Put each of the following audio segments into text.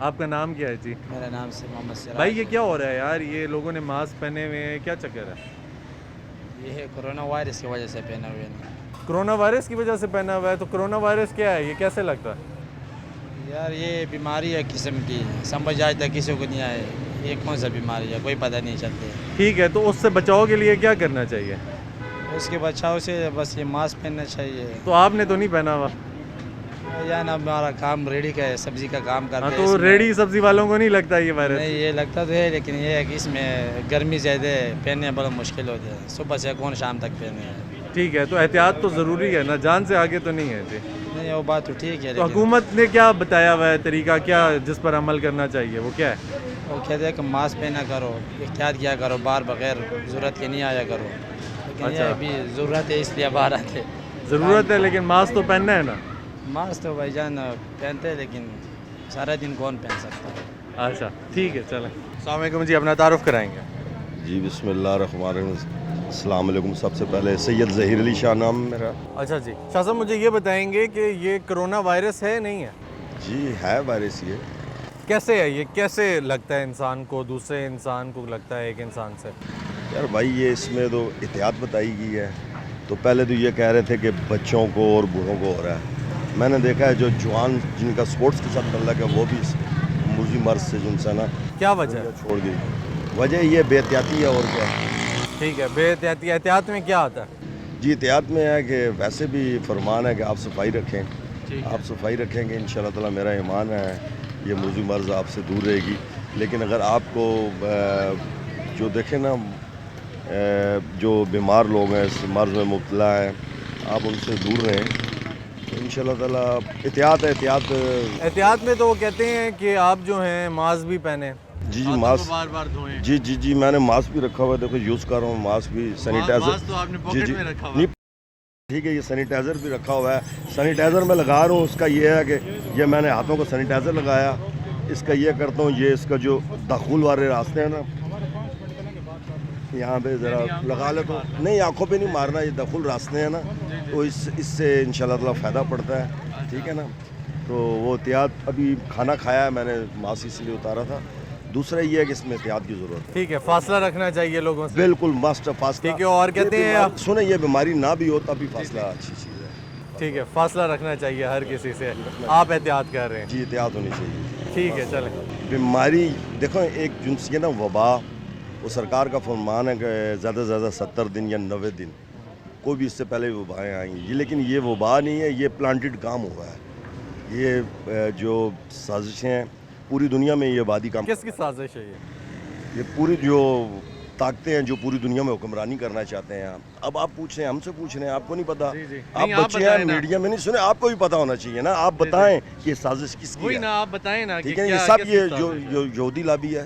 آپ کا نام کیا ہے جی؟ میرا نام سے محمد سراج. بھائی یہ کیا ہو رہا ہے یار، یہ لوگوں نے ماسک پہنے ہوئے ہیں، کیا چکر ہے؟ یہ ہے کرونا وائرس کی وجہ سے پہنے ہوئے ہیں. کرونا وائرس کی وجہ سے پہنا ہوا ہے؟ تو کرونا وائرس کیا ہے، یہ کیسے لگتا ہے؟ یار یہ بیماری ہے قسم کی، سمجھ آج تک کسی کو نہیں آئے. یہ کون سا بیماری ہے کوئی پتہ نہیں چلتے. ٹھیک ہے، تو اس سے بچاؤ کے لیے کیا کرنا چاہیے؟ اس کے بچاؤ سے بس یہ ماسک پہننا چاہیے. تو آپ نے تو نہیں پہنا ہوا؟ یا نا ہمارا کام ریڑھی کا ہے، سبزی کا کام ہاں کرتے ہیں. تو ریڑھی سبزی والوں کو نہیں لگتا یہ وائرس؟ نہیں یہ لگتا تو ہے، لیکن یہ ہے کہ اس میں گرمی زیادہ ہے، پہننے بڑا مشکل ہوتا ہے. صبح سے کون شام تک پہنے ہیں. ٹھیک ہے، تو احتیاط تو ضروری ہے نا، جان سے آگے تو نہیں ہے جی. نہیں وہ بات تو ٹھیک ہے، تو لیکن حکومت نے کیا بتایا ہوا ہے طریقہ، کیا جس پر عمل کرنا چاہیے، وہ کیا ہے؟ وہ کہتے ہیں کہ ماسک پہنا کرو، احتیاط کیا کرو، باہر بغیر ضرورت کے نہیں آیا کرو. لیکن یہ ابھی ضرورت ہے اس لیے باہر آتے. ضرورت ہے لیکن ماسک تو پہننا ہے نا. ماسک تو بھائی جان پہنتے ہیں، لیکن سارا دن کون پہن سکتا ہے. اچھا ٹھیک ہے، چلیں. السلام علیکم جی، اپنا تعارف کرائیں گے؟ جی بسم اللہ الرحمن الرحیم. السلام علیکم. سب سے پہلے سید ظہیر علی شاہ نام میرا. اچھا جی، شاہ صاحب مجھے یہ بتائیں گے کہ یہ کرونا وائرس ہے نہیں ہے؟ جی ہے وائرس. یہ کیسے ہے، یہ کیسے لگتا ہے انسان کو، دوسرے انسان کو لگتا ہے ایک انسان سے؟ یار بھائی یہ اس میں تو احتیاط بتائی گئی ہے. تو پہلے تو یہ کہہ رہے تھے کہ بچوں کو اور بوڑھوں کو ہو رہا ہے. میں نے دیکھا ہے جو جوان جن کا سپورٹس کے ساتھ تعلق ہے وہ بھی موذی مرض سے جو انسان کیا وجہ ہے؟ چھوڑ گئی. وجہ یہ بے احتیاطی ہے، اور کیا. ٹھیک ہے، بے احتیاطی. احتیاط میں کیا آتا ہے؟ جی احتیاط میں ہے کہ ویسے بھی فرمان ہے کہ آپ صفائی رکھیں. آپ صفائی رکھیں گے انشاءاللہ تعالی، میرا ایمان ہے یہ موذی مرض آپ سے دور رہے گی. لیکن اگر آپ کو جو دیکھیں نا جو بیمار لوگ ہیں، اس مرض میں مبتلا ہیں، آپ ان سے دور رہیں. تو انشاءاللہ تعالی احتیاط ہے. احتیاط میں تو وہ کہتے ہیں کہ آپ جو ہیں ماسک بھی پہنیں. جی ماسک بار بار دھوئیں. جی میں نے ماسک بھی رکھا ہوا ہے. دیکھو یوز کر رہا ہوں ماسک بھی. سینیٹائزر ماسک تو آپ نے پاکٹ میں رکھا ہوا ہے. ٹھیک ہے، یہ سینیٹائزر بھی رکھا ہوا ہے. سینیٹائزر میں لگا رہا ہوں. اس کا یہ ہے کہ یہ میں نے ہاتھوں کو سینیٹائزر لگایا. اس کا یہ کرتا ہوں، یہ اس کا جو داخل والے راستے ہیں نا، یہاں پہ ذرا لگا لیتا ہوں. نہیں آنکھوں پہ نہیں مارنا، یہ داخل راستے ہیں نا، تو اس سے انشاءاللہ تعالی فائدہ پڑتا ہے. ٹھیک ہے نا. تو وہ احتیاط. ابھی کھانا کھایا ہے میں نے، ماسک اس لیے اتارا تھا. دوسرا یہ ہے کہ اس میں احتیاط کی ضرورت ہے. ٹھیک ہے، فاصلہ رکھنا چاہیے لوگوں سے. بالکل ماسٹ فاصلہ. ٹھیک ہے، اور کہتے ہیں سنیں یہ بیماری نہ بھی ہو تب بھی فاصلہ اچھی چیز ہے. ٹھیک ہے، فاصلہ رکھنا چاہیے ہر کسی سے. آپ احتیاط کر رہے ہیں؟ جی احتیاط ہونی چاہیے. ٹھیک ہے چلیں. بیماری دیکھو ایک جنس یہ نا وبا، وہ سرکار کا فرمان ہے کہ زیادہ سے زیادہ 70 دن یا 90 دن کوئی بھی اس سے پہلے وبائیں آئیں گی. لیکن یہ وبا نہیں ہے، یہ پلانٹڈ کام ہوا ہے. یہ جو سازشیں ہیں پوری دنیا میں، یہ آبادی کام. کس کی سازش ہے یہ پوری جو طاقتیں ہیں جو پوری دنیا میں حکمرانی کرنا چاہتے ہیں. اب آپ پوچھ رہے ہیں، ہم سے پوچھ رہے ہیں، آپ کو نہیں پتا. آپ بچے ہیں میڈیا میں نہیں سنے، آپ کو بھی پتا ہونا چاہیے نا. آپ بتائیں کہ یہ سازش کس کی ہے. آپ بتائیں نا. ٹھیک ہے، یہ سب یہ جو یہودی لابی ہے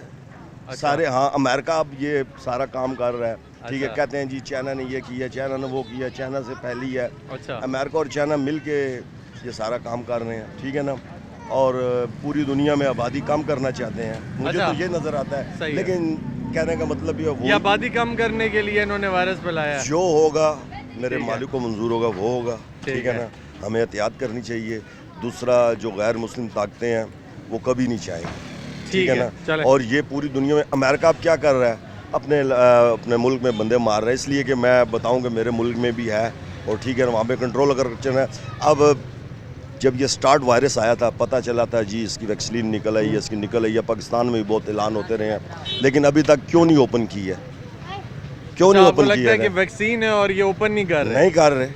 سارے. ہاں امریکہ اب یہ سارا کام کر رہا ہے. ٹھیک ہے، کہتے ہیں جی چائنا نے یہ کیا، چائنا نے وہ کیا، چائنا سے پہلی ہے. امریکہ اور چائنا مل کے یہ سارا کام کر رہے ہیں. ٹھیک ہے نا. اور پوری دنیا میں آبادی کم کرنا چاہتے ہیں. مجھے تو یہ نظر آتا ہے. لیکن کہنے کا مطلب یہ آبادی کم کرنے کے لیے انہوں نے وائرس پھیلایا. جو ہوگا میرے مالک کو منظور ہوگا وہ ہوگا. ٹھیک ہے نا. ہمیں احتیاط کرنی چاہیے. دوسرا جو غیر مسلم طاقتیں ہیں وہ کبھی نہیں چاہیں گے. ٹھیک ہے نا. اور یہ پوری دنیا میں امریکہ اب کیا کر رہا ہے، اپنے ملک میں بندے مار رہا ہے. اس لیے کہ میں بتاؤں کہ میرے ملک میں بھی ہے. اور ٹھیک ہے نا، وہاں پہ کنٹرول اگر چلنا ہے. اب جب یہ سٹارٹ وائرس آیا تھا پتہ چلا تھا جی اس کی ویکسین نکل آئی ہے، اس کی نکل آئی ہے. پاکستان میں بھی بہت اعلان ہوتے رہے ہیں، لیکن ابھی تک کیوں نہیں اوپن کی ہے؟ کیوں نہیں اوپن کی ہے؟ کہ ویکسین ہے اور یہ اوپن نہیں کر رہے. نہیں کر رہے.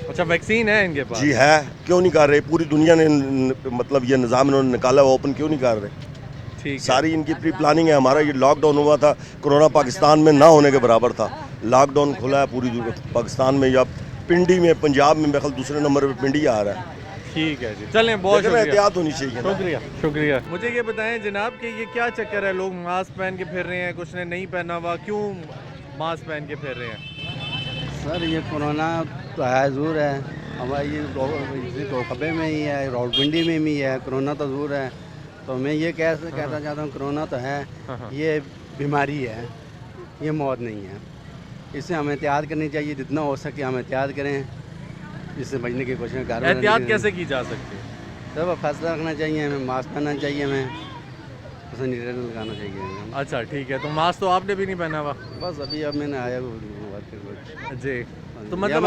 اچھا ویکسین ہے ان کے پاس؟ جی ہے. کیوں نہیں کر رہے؟ پوری دنیا نے مطلب یہ نظام انہوں نے نکالا، وہ اوپن کیوں نہیں کر رہے؟ ساری ان کی پری پلاننگ ہے. ہمارا یہ لاک ڈاؤن ہوا تھا، کرونا پاکستان میں نہ ہونے کے برابر تھا. لاک ڈاؤن کھلا ہے پوری پاکستان میں، یا پنڈی میں، پنجاب میں بخل دوسرے نمبر پہ پنڈی آ رہا ہے. ٹھیک ہے جی، چلیں. بہت شکریہ. احتیاط ہونی چاہیے. شکریہ. مجھے یہ بتائیں جناب کہ یہ کیا چکر ہے، لوگ ماسک پہن کے پھر رہے ہیں، کچھ نے نہیں پہنا ہوا، کیوں ماسک پہن کے پھر رہے ہیں؟ سر یہ کرونا تو ہے ضرور ہے. ہمارے یہ کوکبے میں ہی ہے، راولپنڈی میں بھی ہے. کرونا تو ضرور ہے. تو میں یہ کہنا چاہتا ہوں کرونا تو ہے، یہ بیماری ہے، یہ موت نہیں ہے. اس سے ہمیں احتیاط کرنی چاہیے. جتنا ہو سکے ہم احتیاط کریں، اس سے بچنے کی کوشش کریں. احتیاط کیسے کی جا سکتی ہے؟ سب فیصلہ رکھنا چاہیے ہمیں. ماسک پہننا چاہیے ہمیں. सैनिटाइजर लगाना चाहिए। अच्छा ठीक है, तो मास्क तो आपने भी नहीं पहना हुआ? बस अभी अब मैंने आया वो जी, तो ये मतलब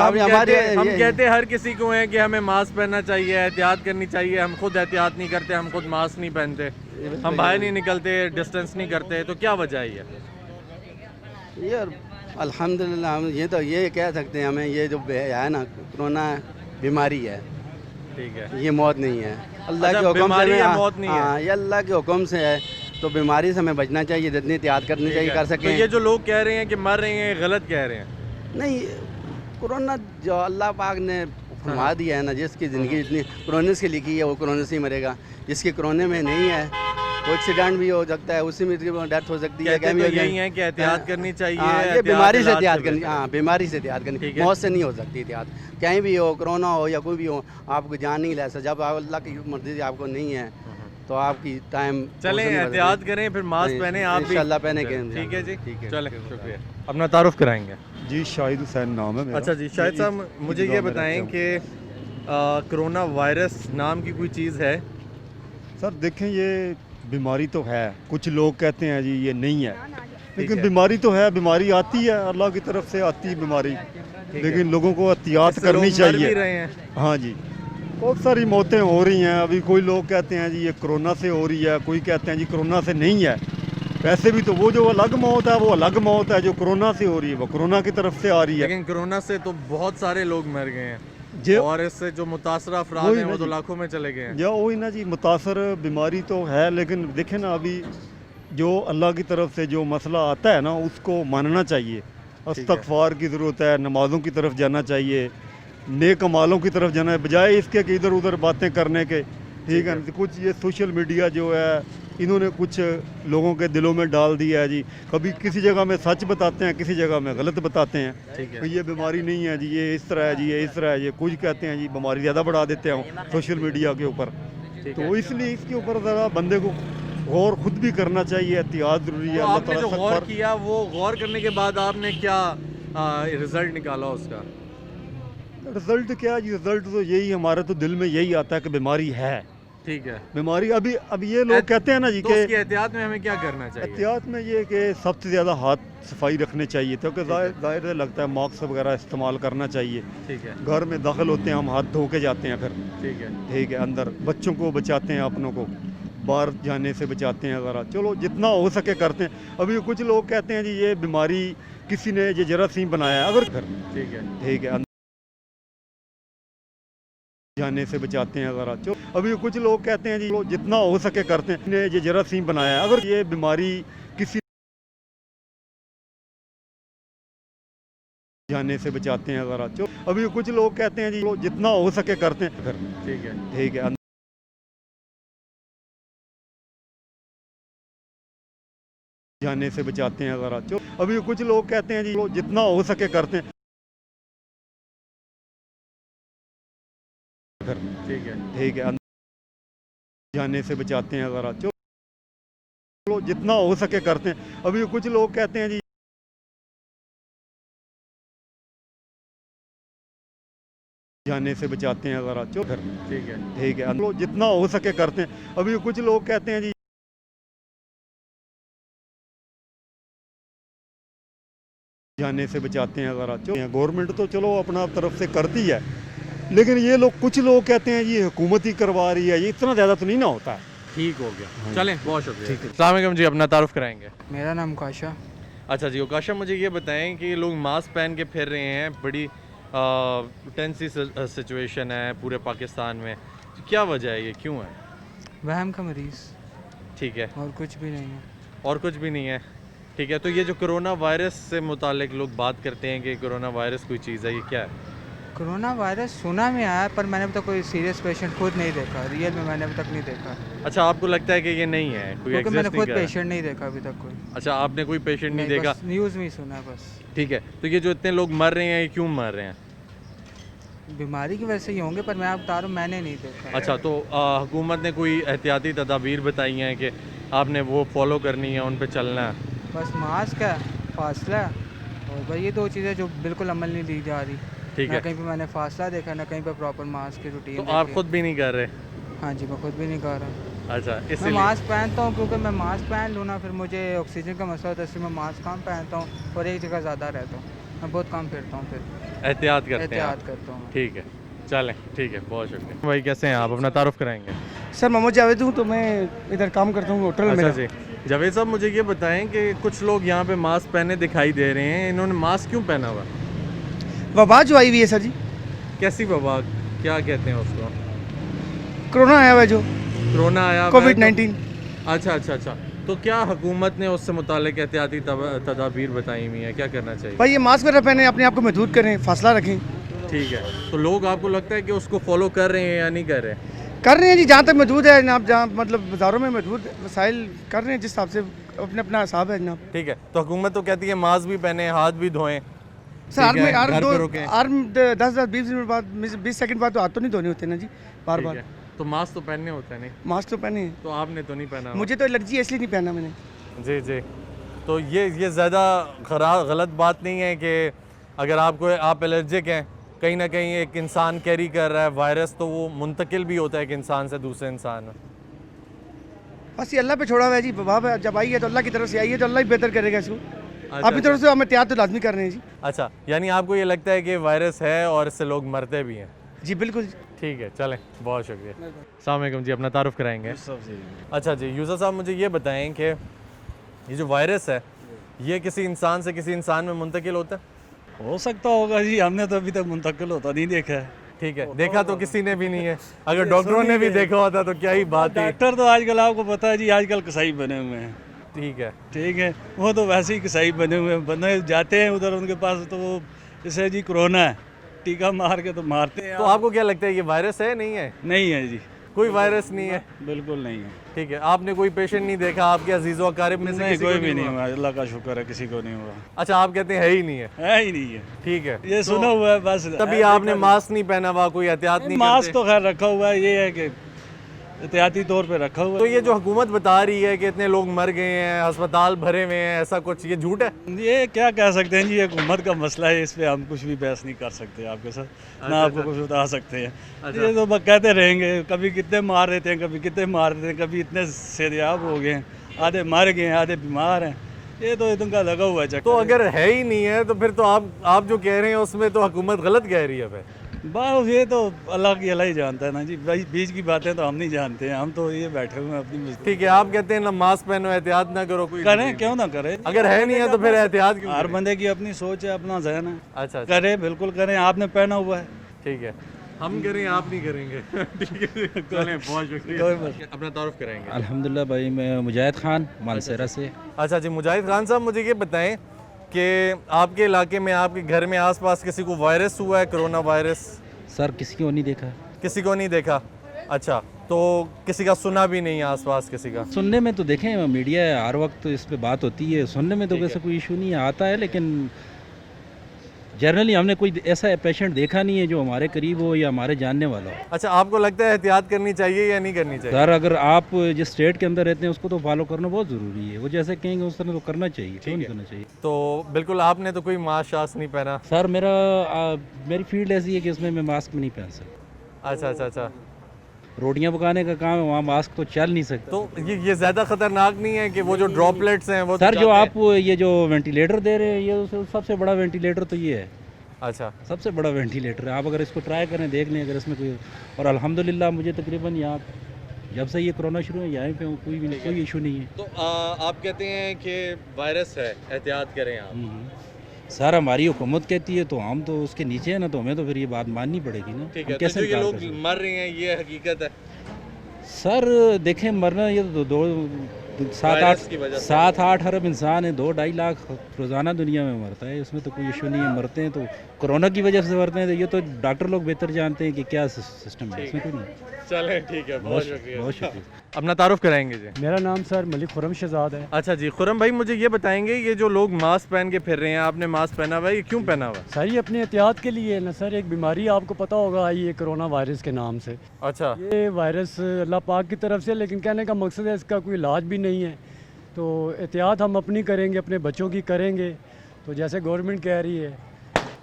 हम कहते हर किसी को है कि हमें मास्क पहनना चाहिए, एहतियात करनी चाहिए, हम खुद एहतियात नहीं करते, हम खुद मास्क नहीं पहनते, हम बाहर नहीं निकलते, डिस्टेंस नहीं करते, तो क्या वजह है ये? यार अल्हम्दुलिल्लाह हम ये कह सकते हैं, हमें ये जो है ना कोरोना बीमारी है, ठीक है, ये मौत नहीं है। अल्लाह अच्छा, के हुक्म बीमारी से है, मौत नहीं है। हाँ, ये अल्लाह के हुक्म से है, तो बीमारी से हमें बचना चाहिए, जितनी एहतियात करनी ठीक चाहिए है। कर तो सकें। ये जो लोग कह रहे हैं कि मर रहे हैं, गलत कह रहे हैं। नहीं, कोरोना जो अल्लाह पाक ने फरमा दिया है ना, जिसकी ज़िंदगी इतनी कोरोना से लिखी है वो कोरोना से ही मरेगा, जिसकी कोरोना में नहीं है वो एक्सीडेंट भी हो सकता है, उसी में डेथ हो सकती है। कहते तो यही है कि एहतियात करनी चाहिए, हाँ, ये एहतियात बीमारी से इलाज एहतियात से करनी, बेहतर। हाँ बीमारी से एहतियात ठीक करनी, है। मौत से नहीं हो सकती एहतियात। कहीं भी हो, कोरोना हो या कोई भी हो, आपको जान नहीं ले सकता। जब अल्लाह की मर्जी से आपको नहीं है तो आपकी टाइम चलें, एहतियात करें, फिर मास्क पहने आप भी। इंशाल्लाह पहने के। ठीक है जी, ठीक है, चलें, शुक्रिया। अपना तारुफ कराएंगे। जी शाहिद हुसैन नाम है मेरा। अच्छा जी, शाहिद साहब मुझे ये बताएं कि कोरोना वायरस नाम की कोई चीज़ है? सर देखें, ये बीमारी तो है, कुछ लोग कहते हैं जी ये नहीं है, लेकिन है। बीमारी तो है, बीमारी आती है, अल्लाह की तरफ से आती है बीमारी, लेकिन लोगों को एहतियात इससे करनी लोग मर भी चाहिए। रहे हैं। हाँ जी, बहुत सारी मौतें हो रही हैं। अभी कोई लोग कहते हैं जी ये कोरोना से हो रही है, कोई कहते हैं जी कोरोना से नहीं है। वैसे भी तो वो जो अलग मौत है वो अलग मौत है, जो कोरोना से हो रही है वो कोरोना की तरफ से आ रही है। लेकिन कोरोना से तो बहुत सारे लोग मर गए हैं, जे और इससे जो मुतासर अफराद वही हैं वो ना तो जी। लाखों में चले गए हैं। या वही ना जी, मुतासर बीमारी तो है, लेकिन देखें ना अभी जो अल्लाह की तरफ से जो मसला आता है ना उसको मानना चाहिए। इस्तग़फ़ार की ज़रूरत है, नमाज़ों की तरफ जाना चाहिए, नेक अमालों की तरफ जाना है, बजाय इसके कि इधर उधर बातें करने के। ठीक है, कुछ ये सोशल मीडिया जो है इन्होंने कुछ लोगों के दिलों में डाल दिया है जी। कभी किसी जगह में सच बताते हैं, किसी जगह में गलत बताते हैं। ठीक है। कि ये बीमारी नहीं है जी, ये इस तरह है जी, ये इस तरह है, ये कुछ कहते हैं जी बीमारी ज़्यादा बढ़ा देते हैं सोशल मीडिया के ऊपर। तो इसलिए इसके ऊपर ज़रा बंदे को गौर खुद भी करना चाहिए, एहतियात ज़रूरी है। तो अल्लाह आपने ताला जो सब गौर पर- किया, वो गौर करने के बाद आपने क्या रिजल्ट निकाला उसका? रिजल्ट क्या जी, रिजल्ट तो यही, हमारे तो दिल में यही आता है कि बीमारी है। ठीक है, बीमारी अब ये लोग कहते हैं ना जी तो कि उसकी एहतियात में हमें क्या करना चाहिए? एहतियात में ये कि सबसे ज़्यादा हाथ सफाई रखने चाहिए, क्योंकि जाहिर है लगता है मास्क वगैरह इस्तेमाल करना चाहिए। ठीक है, घर में दाखिल होते हैं हम हाथ धो के जाते हैं, फिर ठीक है, ठीक है, अंदर बच्चों को बचाते हैं, अपनों को बाहर जाने से बचाते हैं वगैरह। चलो जितना हो सके करते हैं। अभी कुछ लोग कहते हैं जी ये बीमारी किसी ने ये जरासीम बनाया है, अगर फिर ठीक है, ठीक है, जाने से बचाते हैं वगैरह। चलो अभी कुछ लोग कहते हैं जी जितना हो सके करते हैं, ने ये जरासीम बनाया है, अगर ये बीमारी किसी जाने से बचाते हैं वगैरह। चलो अभी कुछ लोग कहते हैं जी जितना हो सके करते हैं, फिर ठीक है, ठीक है, जाने से बचाते हैं वगैरह। चलो अभी कुछ लोग कहते हैं जी जितना हो सके करते हैं, फिर ठीक है, ठीक है, जाने से बचाते हैं वगैरह। चलो जितना हो सके करते हैं। अभी कुछ लोग कहते हैं जी जाने से बचाते हैं वगैरह। चलो फिर ठीक है, ठीक है, चलो जितना हो सके करते हैं। अभी कुछ लोग कहते हैं जी जाने से बचाते हैं वगैरह। चलो गवर्नमेंट तो चलो अपना तरफ से करती है, लेकिन ये लोग कुछ लोग कहते हैं जी हुकूमत ही करवा रही है, ये इतना ज़्यादा तो नहीं ना होता है। ठीक हो गया। चलें, बहुत शुक्रिया। अस्सलाम वालेकुम जी, अपना तारुफ कराएंगे। मेरा नाम काशा। अच्छा जी, ओकाशा मुझे ये बताएं कि लोग मास्क पहन के फिर रहे हैं, बड़ी टेंसी सिचुएशन है पूरे पाकिस्तान में, तो क्या वजह है, ये क्यों है? वहम का मरीज़, ठीक है, और कुछ भी नहीं है। और कुछ भी नहीं है। ठीक है, तो ये जो कोरोना वायरस से मुतालिक लोग बात करते हैं कि कोरोना वायरस कोई चीज़ है, ये क्या है? कोरोना वायरस सुना में आया, पर मैंने अभी तक कोई सीरियस पेशेंट खुद नहीं देखा, रियल में मैंने अभी तक नहीं देखा, अच्छा, आपको लगता है कि ये नहीं है, कोई क्योंकि मैंने एग्जिस्ट नहीं खुद कर रहा? पेशेंट नहीं देखा अभी तक कोई। अच्छा, आपने कोई पेशेंट नहीं देखा? बस न्यूज़ में ही सुना है बस। ठीक है, तो ये जो इतने लोग मर रहे हैं, ये क्यों मर रहे हैं? बीमारी की वजह से ही होंगे, पर मैं आप बता रहा हूँ मैंने नहीं देखा। अच्छा, तो हुकूमत ने कोई एहतियाती तदाबीर बताई हैं कि आपने वो फॉलो करनी है, उन पे चलना है? बस मास्क है, फासला है, और भाई ये दो चीज़ें जो बिल्कुल अमल नहीं दी जा रही। ठीक ना है, कहीं पे मैंने फासला देखा, ना कहीं पे प्रॉपर मास्क की रूटीन। तो आप खुद भी नहीं कर रहे? हाँ जी, मैं खुद भी नहीं कर रहा। अच्छा मैं इसीलिए मास्क पहनता हूँ क्योंकि मैं मास्क पहन लूँ ना फिर मुझे ऑक्सीजन का मसला होता है, इसलिए मैं मास्क कम पहनता हूँ और एक जगह ज़्यादा रहता हूँ, मैं बहुत कम फिरता हूँ, फिर एहतियात करते हैं एहतियात आप। करता हूँ। ठीक है, चलें, ठीक है, बहुत शुक्रिया भाई। कैसे हैं आप, अपना तारुफ कराएंगे? सर मोहम्मद जावेद हूँ, तो मैं इधर काम करता हूँ होटल में। अच्छा जी, जावेद साहब मुझे ये बताएं कि कुछ लोग यहाँ पे मास्क पहने दिखाई दे रहे हैं, इन्होंने मास्क क्यों पहना हुआ? वबा जो आई हुई है सर जी, कैसी वबा, क्या कहते हैं उसको? कोरोना आया हुआ है जो, कोरोना आया हुआ है तो- कोविड-19। अच्छा अच्छा अच्छा, तो क्या हुकूमत ने उससे मुतालिक एहतियाती तदाबीर बताई हुई हैं, क्या करना चाहिए? भाई ये मास्क वगैरह पहने, अपने आप को महदूद करें, फासला रखें। ठीक है, तो लोग आपको लगता है कि उसको फॉलो कर रहे हैं या नहीं कर रहे हैं? कर रहे हैं जी, जहाँ तक महदूद है जनाब, जहाँ मतलब बाज़ारों में महदूद वसाइल कर रहे हैं जिस हिसाब से अपने अपना हिसाब है जनाब। ठीक है, तो हुकूमत तो कहती है मास्क भी पहने, हाथ भी धोएं। सर हर ठीक है, में हर घर दो पे रुकें। हर 10-20 मिनट बाद 20 सेकंड बाद तो हाथ तो नहीं धोने होते ना जी, बार ठीक बार। है, तो मास्क तो पहनने होते हैं नहीं, मास्क तो पहने हैं। तो आपने तो नहीं पहना? मुझे तो एलर्जी है इसलिए नहीं पहना मैंने। जी जी, तो ये ज़्यादा गलत बात नहीं है कि अगर आप एलर्जिक हैं, कहीं ना कहीं एक इंसान कैरी कर रहा है वायरस, तो वो मुंतकिल भी होता है एक इंसान से दूसरे इंसान में। बस ये अल्लाह पे छोड़ा हुआ है जी, वबा जब आई है तो अल्लाह की तरफ से आई है, तो अल्लाह ही बेहतर करेगा इसको। अच्छा, अपनी तरफ से हम एहतियात तो लाजमी कर रहे हैं जी। अच्छा, यानी आपको ये लगता है कि वायरस है और इससे लोग मरते भी हैं? जी बिल्कुल। ठीक है, चलें, बहुत शुक्रिया। अस्सलाम वालेकुम जी, अपना तारुफ कराएंगे? अच्छा जी, यूसुफ साहब मुझे ये बताएं कि ये जो वायरस है ये किसी इंसान से किसी इंसान में मुंतकिल होता है? हो सकता होगा जी, हमने तो अभी तक मुंतकिल होता नहीं देखा है। ठीक है, देखा तो किसी ने भी नहीं है, अगर डॉक्टरों ने भी देखा होता तो क्या ही बात थी। डॉक्टर तो आजकल आपको पता है जी, आजकल कसाई बने हुए हैं। ठीक है, ठीक है, वो तो वैसे ही कसाई बने हुए हैं, बंदे जाते हैं उधर उनके पास तो वो जैसे जी कोरोना है, टीका मार के तो मारते हैं। तो आपको क्या लगता है ये वायरस है नहीं है? नहीं है जी, कोई वायरस नहीं है? बिल्कुल नहीं है। ठीक है, आपने कोई पेशेंट नहीं देखा आपके अजीज़ो अकारिब में से? नहीं, किसी को कोई भी नहीं हुआ? हुआ, अल्लाह का शुक्र है, किसी को नहीं हुआ। अच्छा, आप कहते हैं है ही नहीं है? है ही नहीं है, ठीक है, ये सुना हुआ है बस। तभी आपने मास्क नहीं पहना हुआ, कोई एहतियात नहीं मास्क करते? तो खैर रखा हुआ है, ये है कि एहतियाती तौर पे रखा हुआ तो है। ये जो हुकूमत बता रही है कि इतने लोग मर गए हैं, अस्पताल भरे हुए हैं, ऐसा कुछ, ये झूठ है? ये क्या कह सकते हैं जी, ये हुकूमत का मसला है, इस पे हम कुछ भी बहस नहीं कर सकते आपके साथ, ना आपको कुछ बता सकते हैं। ये तो बस कहते रहेंगे, कभी कितने मार रहे थे, कभी कितने मार रहे थे, कभी इतने सेहतयाब हो गए हैं, आधे मर गए हैं, आधे बीमार हैं। ये तो इनका लगा हुआ है चक्कर। तो अगर है ही नहीं है तो फिर तो आप जो कह रहे हैं उसमें तो हुकूमत गलत कह रही है फिर। बस ये तो अल्लाह की अल्लाह ही जानता है ना जी, भाई बीच की बातें तो हम नहीं जानते हैं, हम तो ये बैठे हुए हैं अपनी मस्ती। ठीक है, आप कहते हैं ना मास्क पहनो, एहतियात ना करो, कोई करें, क्यों ना करें। अगर है नहीं है तो फिर एहतियात क्यों हर करें? बंदे की अपनी सोच है, अपना जहन है। अच्छा, करें, बिल्कुल करें, आपने पहना हुआ है। ठीक है, हम करें आप नहीं करेंगे? ठीक है, चलें, बहुत शुक्रिया। अपना तारुफ कराएंगे? अल्हम्दुलिल्लाह भाई, मैं मुजाहिद खान मानसेरा से। अच्छा जी, मुजाहिद खान साहब मुझे ये बताएं कि आपके इलाके में, आपके घर में आसपास किसी को वायरस हुआ है, कोरोना वायरस? सर किसी को नहीं देखा। किसी को नहीं देखा? अच्छा, तो किसी का सुना भी नहीं है आसपास किसी का? सुनने में तो देखें, मीडिया है, हर वक्त इस पे बात होती है, सुनने में तो वैसे कोई इशू नहीं आता है, लेकिन जनरली हमने कोई ऐसा पेशेंट देखा नहीं है जो हमारे करीब हो या हमारे जानने वाला हो। अच्छा, आपको लगता है एहतियात करनी चाहिए या नहीं करनी चाहिए? सर अगर आप जिस स्टेट के अंदर रहते हैं उसको तो फॉलो करना बहुत ज़रूरी है, वो जैसे कहेंगे उस तरह तो करना चाहिए, क्यों नहीं करना चाहिए। तो बिल्कुल आपने तो कोई मास्क शास्क नहीं पहना? सर मेरी फील्ड ऐसी है कि उसमें मैं मास्क में नहीं पहन सकता। अच्छा अच्छा अच्छा, रोटियां पकाने का काम है, वहाँ मास्क तो चल नहीं सकता। तो ये ज़्यादा खतरनाक नहीं है कि वो जो ड्रॉपलेट्स हैं वो सर तो जो जाते आप ये जो वेंटिलेटर दे रहे हैं, ये सबसे बड़ा वेंटिलेटर तो ये है, हैं? अच्छा, सबसे बड़ा वेंटिलेटर है। आप अगर इसको ट्राई करें, देख लें अगर इसमें कोई, और अल्हम्दुलिल्लाह मुझे तकरीबन यहाँ जब से ये कोरोना शुरू है यहाँ पे हूँ, कोई इशू नहीं है। तो आप कहते हैं कि वायरस है, एहतियात करें आप? सर हमारी हुकूमत कहती है तो हम तो उसके नीचे हैं ना, तो हमें तो फिर ये बात माननी पड़ेगी ना। ठीक हम है, तो कैसे जो ये इनकार लोग कर सकते हैं? मर रहे हैं ये हकीकत है? सर देखें, मरना ये तो वायरस की वजह से। 7-8 अरब इंसान है, 2-2.5 लाख रोज़ाना दुनिया में मरता है, इसमें तो कोई इशू नहीं है। मरते हैं तो कोरोना की वजह से मरते हैं, तो ये तो डॉक्टर लोग बेहतर जानते हैं कि क्या सिस्टम है, इसमें कोई नहीं। चलें, ठीक है, बहुत शुक्रिया। बहुत शुक्रिया। अपना तारुफ कराएंगे जी? मेरा नाम सर मलिक खुरम शहजाद है। अच्छा जी, खुरम भाई मुझे ये बताएंगे, ये जो लोग मास्क पहन के फिर रहे हैं, आपने मास्क पहना हुआ है, ये क्यों पहना हुआ है? सर ये अपनी एहतियात के लिए है ना सर, एक बीमारी आपको पता होगा आई है कोरोना वायरस के नाम से। अच्छा, ये वायरस अल्लाह पाक की तरफ से, लेकिन कहने का मकसद है इसका कोई इलाज भी नहीं है, तो एहतियात हम अपनी करेंगे, अपने बच्चों की करेंगे। तो जैसे गवर्नमेंट कह रही है,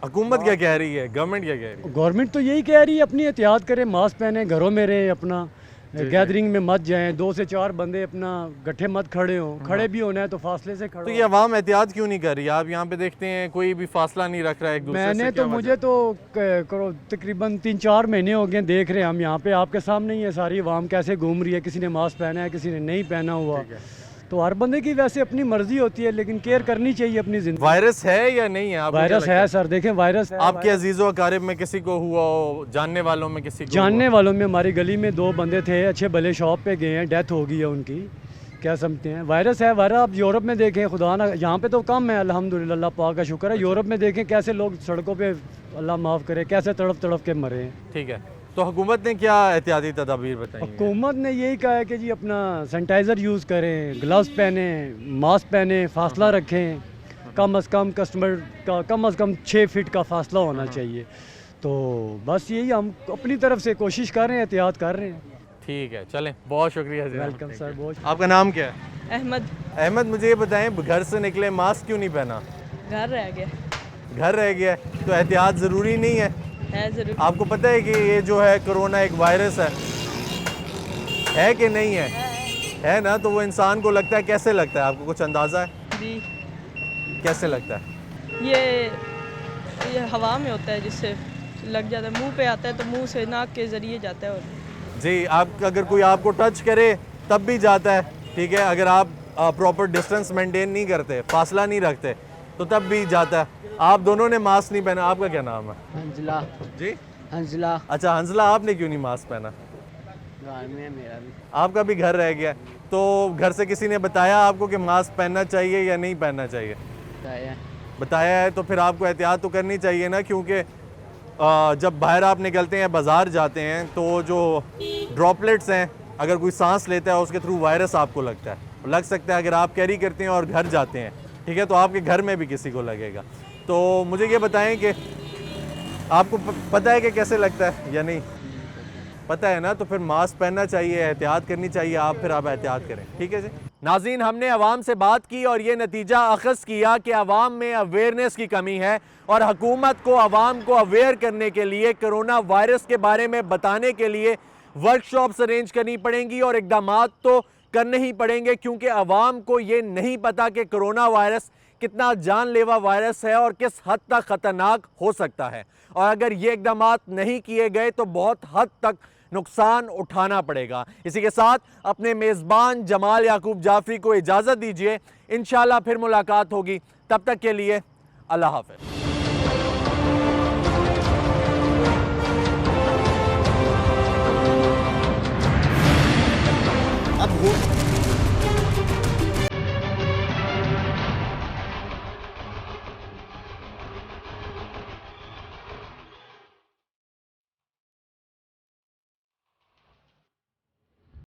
हुकूमत क्या कह रही है, गवर्नमेंट क्या कह रही है? गवर्नमेंट तो यही कह रही है अपनी एहतियात करें, मास्क पहने, घरों में रहें अपना, गैदरिंग में मत जाएं, 2 से 4 बंदे अपना गट्ठे मत खड़े हों, खड़े भी होना है तो फासले से खड़े तो ये अवाम एहतियात क्यों नहीं कर रही? आप यहाँ पे देखते हैं कोई भी फासला नहीं रख रहा है एक दूसरे से, मैंने क्या तो वजह? मुझे तो तकरीबन 3-4 महीने हो गए देख रहे हैं हम यहाँ पे, आपके सामने ही है सारी अवाम कैसे घूम रही है, किसी ने मास्क पहना है, किसी ने नहीं पहना हुआ। तो हर बंदे की वैसे अपनी मर्जी होती है, लेकिन केयर करनी चाहिए अपनी जिंदगी। वायरस है या नहीं है? आपको क्या वायरस लगता है सर, देखें वायरस है। आपके अजीज़ो अकारिब में किसी को हुआ हो, जानने वालों में किसी को जानने वालों में हमारी गली में 2 बंदे थे, अच्छे भले शॉप पे गए हैं, डेथ हो गई है उनकी, क्या समझते हैं? वायरस है, वायरस आप यूरोप में देखें, खुदा ना, यहाँ पे तो कम है अल्हम्दुलिल्लाह, अल्लाह पाक का शुक्र है। यूरोप में देखें कैसे लोग सड़कों पे, अल्लाह माफ़ करे, कैसे तड़प तड़प के मरे हैं। ठीक है, तो हुकूमत ने क्या एहतियाती तदाबीर बताई हैं? हुकूमत ने यही कहा है कि जी अपना सैनिटाइज़र यूज़ करें, ग्लव्स पहने, मास्क पहने, फासला रखें, कम अज़ कम कस्टमर का कम अज़ कम 6 फीट का फासला होना चाहिए। तो बस यही हम अपनी तरफ से कोशिश कर रहे हैं, एहतियात कर रहे हैं। ठीक है, चलें, बहुत शुक्रिया। वेलकम सर, बहुत। आपका नाम क्या है? अहमद। अहमद, मुझे ये बताएं, घर से निकले मास्क क्यों नहीं पहना? घर रह गया। घर रह गया है, तो एहतियात ज़रूरी नहीं है? ज़रूर। आपको पता है कि ये जो है कोरोना एक वायरस है कि नहीं है? है ना, तो वो इंसान को लगता है, कैसे लगता है आपको, कुछ अंदाज़ा है? जी। कैसे लगता है? ये हवा में होता है, जिससे लग जाता है, मुंह पे आता है तो मुंह से नाक के ज़रिए जाता है। और जी, आप अगर कोई आपको टच करे तब भी जाता है, ठीक है? अगर आप प्रॉपर डिस्टेंस मेंटेन नहीं करते, फासला नहीं रखते, तो तब भी जाता है। आप दोनों ने मास्क नहीं पहना। आपका क्या नाम है? हंजला। जी, हंजला। अच्छा हंसला, आपने क्यों नहीं मास्क पहना? घर में मेरा भी। आपका भी घर रह गया, तो घर से किसी ने बताया आपको कि मास्क पहनना चाहिए या नहीं पहनना चाहिए? बताया है, तो फिर आपको एहतियात तो करनी चाहिए ना, क्योंकि जब बाहर आप निकलते हैं, बाज़ार जाते हैं, तो जो ड्रॉपलेट्स हैं, अगर कोई सांस लेता है उसके थ्रू वायरस आपको लगता है, लग सकता है। अगर आप कैरी करते हैं और घर जाते हैं, ठीक है, तो आपके घर में भी किसी को लगेगा। तो मुझे ये बताएं कि आपको पता है कि कैसे लगता है या नहीं? पता है ना, तो फिर मास्क पहनना चाहिए, एहतियात करनी चाहिए। आप एहतियात करें, ठीक है जी। नाज़रीन, हमने अवाम से बात की और ये नतीजा अखज़ किया कि अवाम में अवेयरनेस की कमी है और हुकूमत को अवाम को अवेयर करने के लिए, कोरोना वायरस के बारे में बताने के लिए वर्कशॉप्स अरेंज करनी पड़ेंगी और इक़दामात तो करने ही पड़ेंगे, क्योंकि अवाम को ये नहीं पता कि कोरोना वायरस कितना जानलेवा वायरस है और किस हद तक ख़तरनाक हो सकता है। और अगर ये इक़दामात नहीं किए गए तो बहुत हद तक नुकसान उठाना पड़ेगा। इसी के साथ अपने मेज़बान जमाल याकूब जाफरी को इजाज़त दीजिए। इंशाअल्लाह फिर मुलाकात होगी, तब तक के लिए अल्लाह हाफ़िज़।